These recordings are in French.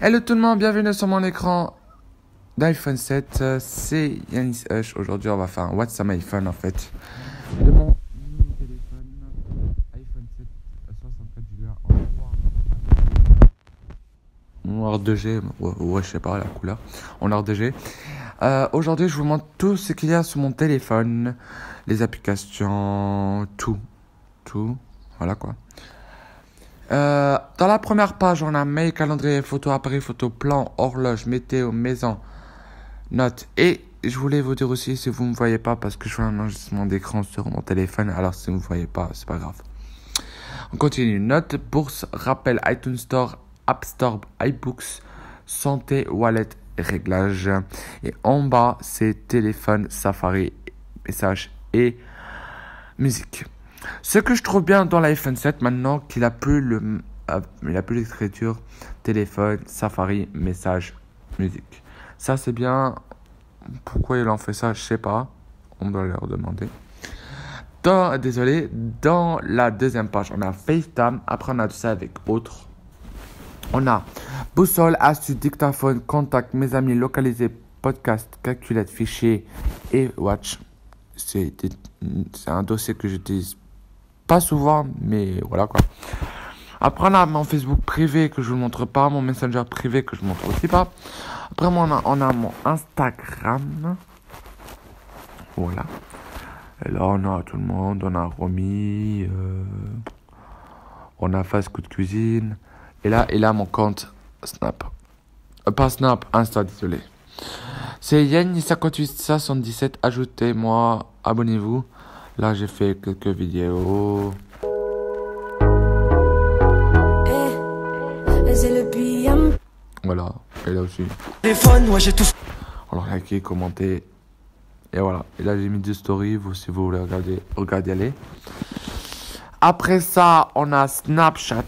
Hello tout le monde, bienvenue sur mon écran d'iPhone 7. C'est Yanis Hush. Aujourd'hui, on va faire un What's on iPhone en fait. De mon nouveau téléphone iPhone 7 64 Go en noir 2G. Ouais, je sais pas la couleur. En noir 2G. Aujourd'hui, je vous montre tout ce qu'il y a sur mon téléphone. Les applications, tout. Voilà quoi. Dans la première page, on a mail, calendrier, photo, appareil photo, plan, horloge, météo, maison, notes. Et je voulais vous dire aussi, si vous ne me voyez pas, parce que je fais un enregistrement d'écran sur mon téléphone, alors si vous ne me voyez pas, c'est pas grave. On continue. Notes, bourse, rappel, iTunes Store, App Store, iBooks, santé, wallet, réglages. Et en bas, c'est téléphone, Safari, messages et musique. Ce que je trouve bien dans l'iPhone 7 maintenant, qu'il a plus l'écriture téléphone, Safari, message, musique. Ça c'est bien. Pourquoi ils ont fait ça, je sais pas. On doit leur demander. Dans la deuxième page, on a FaceTime. Après on a tout ça avec autres. On a boussole, astuce, dictaphone, contact, mes amis, localisé, podcast, calculette, fichier et watch. C'est un dossier que j'utilise pas souvent, mais voilà quoi. Après, on a mon Facebook privé que je vous montre pas, mon Messenger privé que je montre aussi pas. Après, on a mon Instagram. Voilà. Et là, on a tout le monde. On a Romy. On a Fast Coup de Cuisine. Et là, mon compte Snap. Pas Snap, Insta, désolé. C'est Yannis5877. Ajoutez-moi, abonnez-vous. Là, j'ai fait quelques vidéos. Voilà, et là aussi. Alors, likez, commentez. Et voilà. Et là, j'ai mis deux stories. Vous, si vous voulez regardez les. Après ça, on a Snapchat.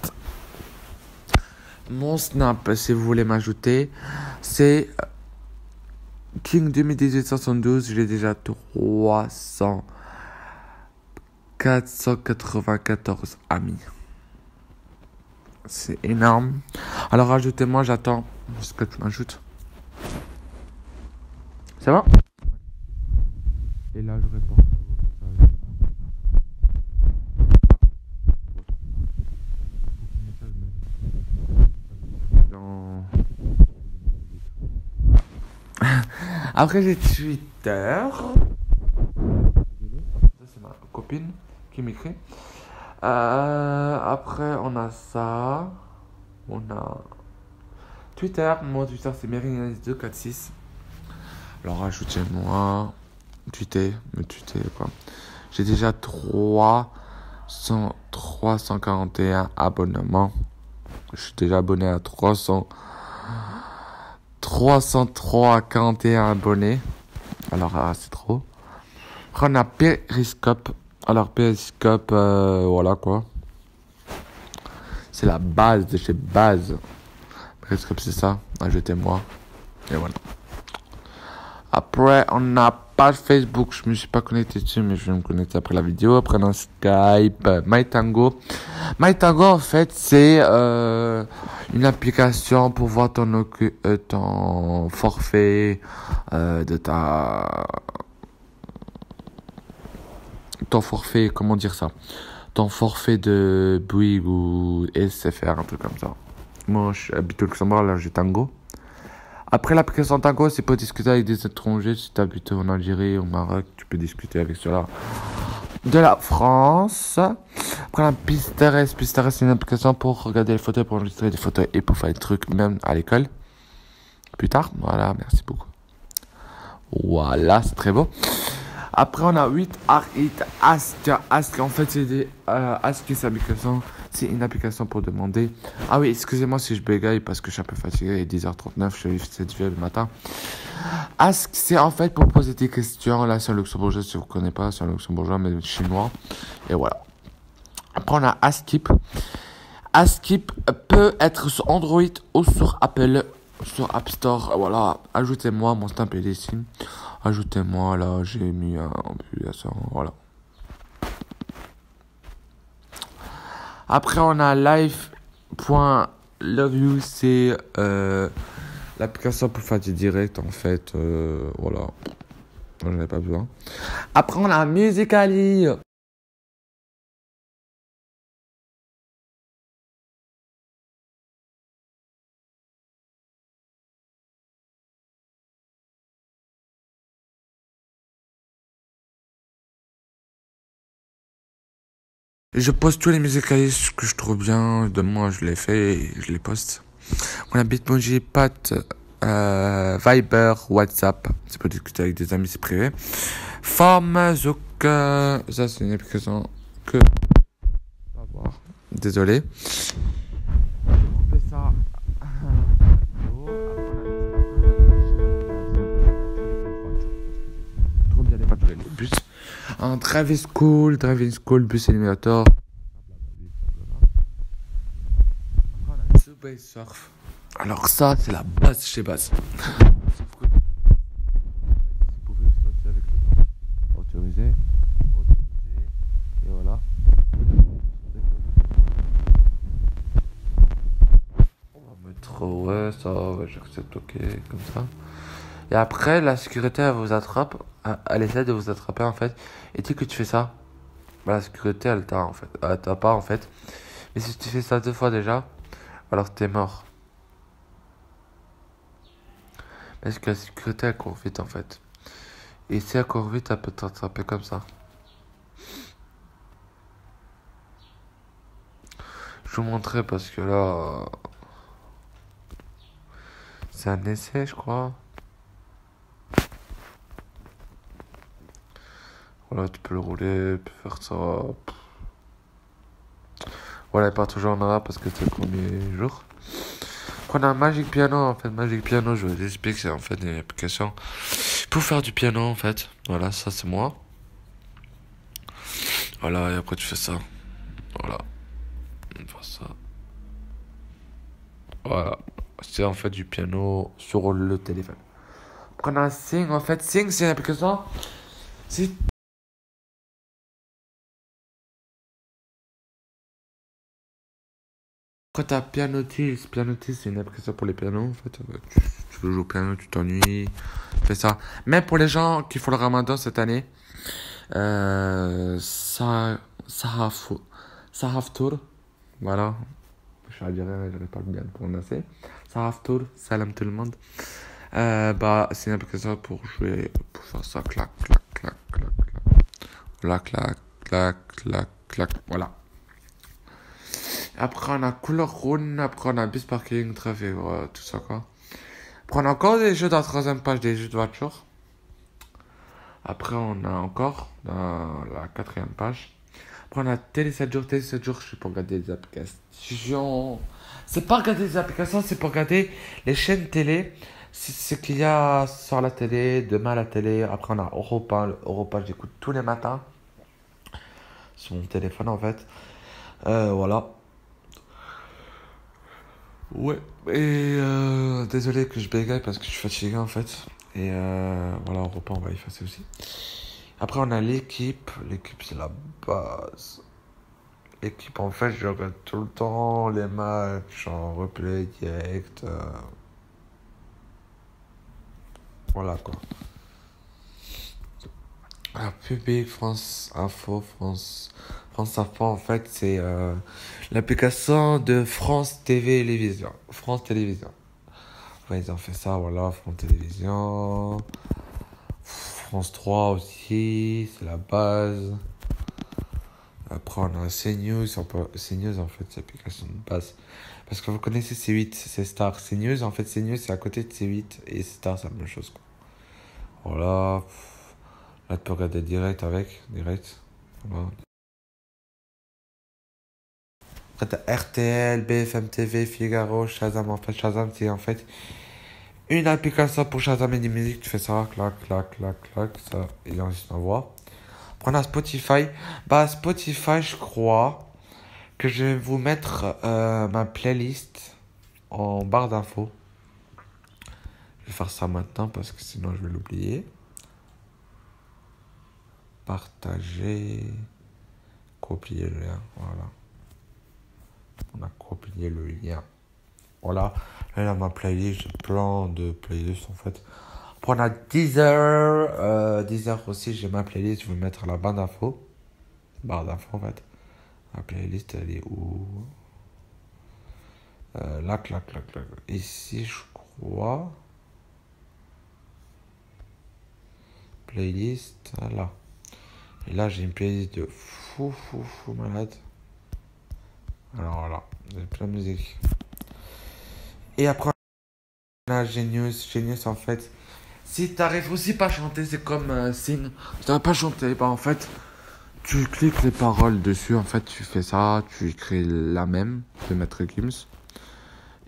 Mon Snap, si vous voulez m'ajouter, c'est King 2018-72. J'ai déjà 494 amis. C'est énorme. Alors ajoutez-moi, j'attends ce que tu m'ajoutes. Ça va? Et là je réponds. Après j'ai Twitter. C'est ma copine qui m'écrit. Après, on a ça. On a Twitter. Mon Twitter, c'est Merinis246. Alors, ajoutez-moi. Me tweetez, quoi. J'ai déjà 341 abonnements. Je suis déjà abonné à 341 abonnés. Alors, c'est trop. Après, on a Periscope. Alors, Periscope, voilà quoi. C'est la base de chez base. Periscope, c'est ça. Ajoutez-moi. Et voilà. Après, on a page Facebook. Je me suis pas connecté dessus, mais je vais me connecter après la vidéo. Après, on a Skype, MyTango. MyTango, en fait, c'est une application pour voir ton forfait ton forfait, comment dire ça? Ton forfait de Bouygues ou SFR, un truc comme ça. Moi, je habite au Luxembourg, là, j'ai Tango. Après, l'application Tango, c'est pour discuter avec des étrangers. Si tu habites en Algérie, au Maroc, tu peux discuter avec ceux-là de la France. Après, la Pinterest. Pinterest, c'est une application pour regarder les photos, pour enregistrer des photos et pour faire des trucs, même à l'école. Plus tard. Voilà, merci beaucoup. Voilà, c'est très beau. Après, on a 8 Ask. En fait, c'est Ask, c'est une application pour demander. Ah oui, excusez-moi si je bégaye parce que je suis un peu fatigué. Il est 10h39, je suis fatigué le matin. Ask, c'est en fait pour poser des questions. Là, c'est un luxembourgeois, si vous ne connaissez pas. C'est un luxembourgeois, mais chinois. Et voilà. Après, on a Askip. Askip peut être sur Android ou sur Apple, sur App Store. Voilà, ajoutez-moi, mon stamp est ici. Ajoutez-moi, là, j'ai mis un publication, voilà. Après, on a live.fr. Love You, c'est l'application pour faire du direct, en fait. Voilà. J'en ai pas besoin. Après, on a Musical.ly. Je poste tous les Musical.ly que je trouve bien. De moi, je les fais et je les poste. On a Bitmoji, Pat, Viber, WhatsApp. C'est pour discuter avec des amis, c'est privé. Form, Zouk. Ça, c'est une application que je peux pas voir. Désolé. On fait ça. Trop bien les voitures et les bus. Un driving school, bus éliminator. Subway Surf. Alors ça, c'est la base chez base. Sauf que vous pouvez sauter avec le temps. Autorisé. Et voilà. On va mettre ouais, ça, ouais, j'accepte ok, comme ça. Et après, la sécurité, elle vous attrape. Elle essaie de vous attraper en fait. Et dès que tu fais ça, bah, la sécurité, elle t'a en fait. Elle t'a pas en fait. Mais si tu fais ça 2 fois déjà, alors t'es mort. Parce que la sécurité, elle court vite en fait. Et si elle court vite, elle peut t'attraper comme ça. Je vous montrerai parce que là, c'est un essai, je crois. Voilà, tu peux le rouler, tu peux faire ça. Voilà, il part toujours en arabe parce que c'est le premier jour. On a un Magic Piano, en fait. Magic Piano, je vous explique, c'est en fait une application pour faire du piano, en fait. Voilà, ça c'est moi. Voilà, et après tu fais ça. Voilà. On fait ça. Voilà. C'est en fait du piano sur le téléphone. Après, on a Sing, en fait. Sing, c'est une application. C'est quand t'as Pianotis, Pianotis c'est une application pour les pianos en fait. Tu veux jouer au piano, tu t'ennuies, fais ça. Même pour les gens qui font le ramadan cette année, Sahaf, Sahaftour, voilà. Je suis algérien, j'arrive pas bien à le prononcer. Sahaftour, salam tout le monde. Bah, c'est une application pour jouer, pour faire ça, clac, clac, clac, clac, clac. Voilà, clac, clac, clac, clac, voilà. Après, on a Couleur Rune. Après, on a Bus Parking, Trafic, tout ça, quoi. Après, on a encore des jeux dans la troisième page, des jeux de voiture. Après, on a encore dans la quatrième page. Après, on a Télé 7 jours. Télé 7 jours, c'est pour regarder des applications. C'est pas regarder des applications, c'est pour regarder les chaînes télé. C'est ce qu'il y a sur la télé, demain à la télé. Après, on a Europa. Europa, j'écoute tous les matins. Sur mon téléphone, en fait. Voilà. Ouais, et désolé que je bégaye parce que je suis fatigué en fait. Et voilà, au repas, on va effacer aussi. Après, on a l'équipe. L'équipe, c'est la base. L'équipe, en fait, je regarde tout le temps les matchs en replay direct. Voilà quoi. La public, France Info, France Info, en fait, c'est l'application de France TV Télévision. France Télévisions. Ouais, ils ont fait ça, voilà, France Télévisions. France 3 aussi, c'est la base. Après, on a CNews. CNews, en fait, c'est l'application de base. Parce que vous connaissez C8, c'est Star. CNews, en fait, CNews, c'est à côté de C8. Et Star, c'est la même chose, quoi. Voilà. Là, tu peux regarder direct avec. Direct. Voilà. Après, t'as RTL, BFM TV, Figaro, Shazam. En fait, Shazam, c'est en fait une application pour Shazam et des musiques. Tu fais ça, clac, clac, clac, clac. Ça, il enregistre ma voix. Après, on a Spotify. Bah, Spotify, je crois que je vais vous mettre ma playlist en barre d'infos. Je vais faire ça maintenant parce que sinon je vais l'oublier. Partager. Copier le lien. Voilà. On a copié le lien. Voilà. Là, ma playlist, j'ai plein de playlists en fait. Après, on a Deezer. Deezer aussi, j'ai ma playlist. Je vais mettre la barre d'infos. Barre d'infos en fait. La playlist, elle est où? Là, clac, clac, clac. Ici, je crois. Playlist, là. Et là, j'ai une playlist de fou malade. Alors voilà, j'ai plein de musique. Et après, on a Genius. Genius, en fait, si t'arrives aussi pas à chanter, c'est comme Sing. Si t'arrives pas à chanter, bah en fait, tu cliques les paroles dessus. En fait, tu fais ça, tu écris la même de Maître Gims.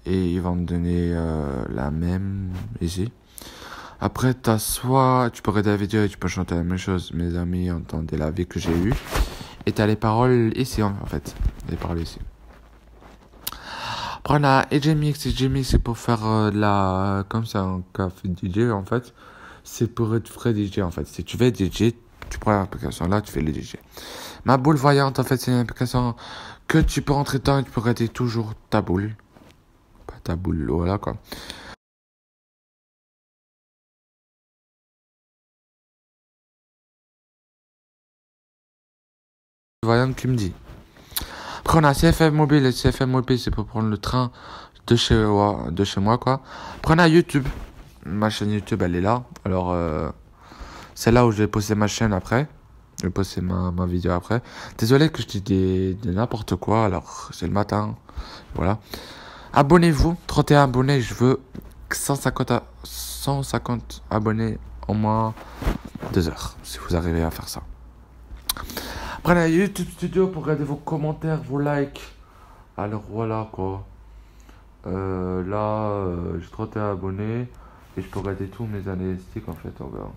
Et ils vont me donner la même ici. Après, t'as soit tu peux regarder la vidéo et tu peux chanter la même chose. Mes amis entendaient la vie que j'ai eue. Et t'as les paroles ici en fait. Les paroles ici. Après, on a EJMix. EJMix, c'est pour faire comme c'est un café DJ en fait. C'est pour être vrai DJ en fait. Si tu veux DJ, tu prends l'application là, tu fais le DJ. Ma boule voyante en fait, c'est une application que tu peux rentrer dedans et tu peux regarder toujours ta boule. Pas ta boule, voilà quoi. Voyante qui me dit. Après, on a CFM Mobile. Et CFM Mobile, c'est pour prendre le train de chez moi, quoi. Après, on a YouTube. Ma chaîne YouTube, elle est là. Alors, c'est là où je vais poster ma chaîne après. Je vais poster ma vidéo après. Désolé que je dis des n'importe quoi. Alors, c'est le matin. Voilà. Abonnez-vous. 31 abonnés. Je veux 150 abonnés en moins 2 heures. Si vous arrivez à faire ça. Après, la YouTube Studio pour regarder vos commentaires, vos likes. Alors voilà quoi. J'ai 31 abonnés. Et je peux regarder tous mes analytiques en fait. On verra.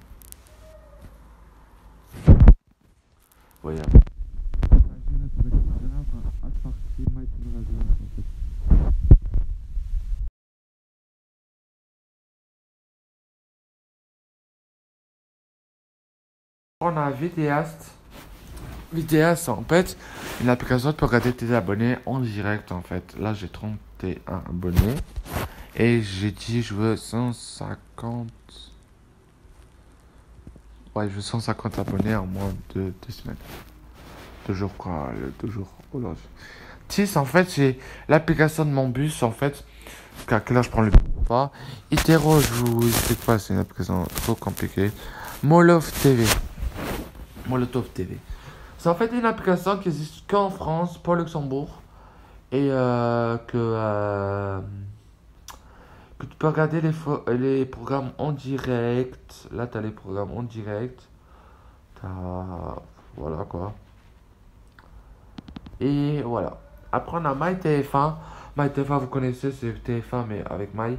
Voilà. On a Vidéaste. Vidéaste, en fait, une application pour regarder tes abonnés en direct en fait. Là, j'ai 31 abonnés. Et j'ai dit, je veux 150. Ouais, je veux 150 abonnés en moins de 2 semaines. 2 jours quoi, 2 jours aujourd'hui. 10 en fait, c'est l'application de mon bus en fait. Car que là, je prends le bus pas. Itero, je vous explique pas, c'est une application trop compliquée. Molotov TV. Molotov TV. C'est en fait une application qui existe qu'en France, pas au Luxembourg. Et que tu peux regarder les programmes en direct. Là, tu as les programmes en direct. Voilà quoi. Et voilà. Après, on a MyTF1. MyTF1, vous connaissez, c'est TF1, mais avec My.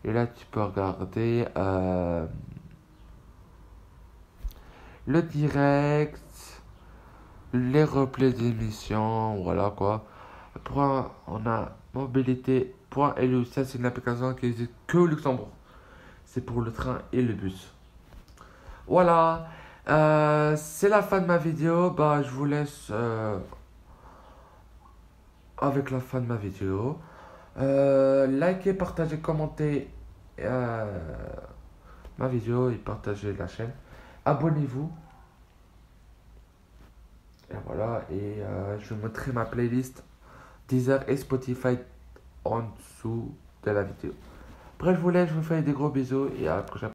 Et là, tu peux regarder le direct, les replays d'émissions, voilà quoi. Après, on a mobilité.lu. Ça, c'est une application qui existe que au Luxembourg. C'est pour le train et le bus. Voilà. C'est la fin de ma vidéo. Bah, je vous laisse avec la fin de ma vidéo. Likez, partagez, commentez ma vidéo et partagez la chaîne. Abonnez-vous. Et voilà. Et je vous montrerai ma playlist Deezer et Spotify en dessous de la vidéo. Bref, je vous laisse, je vous fais des gros bisous et à la prochaine.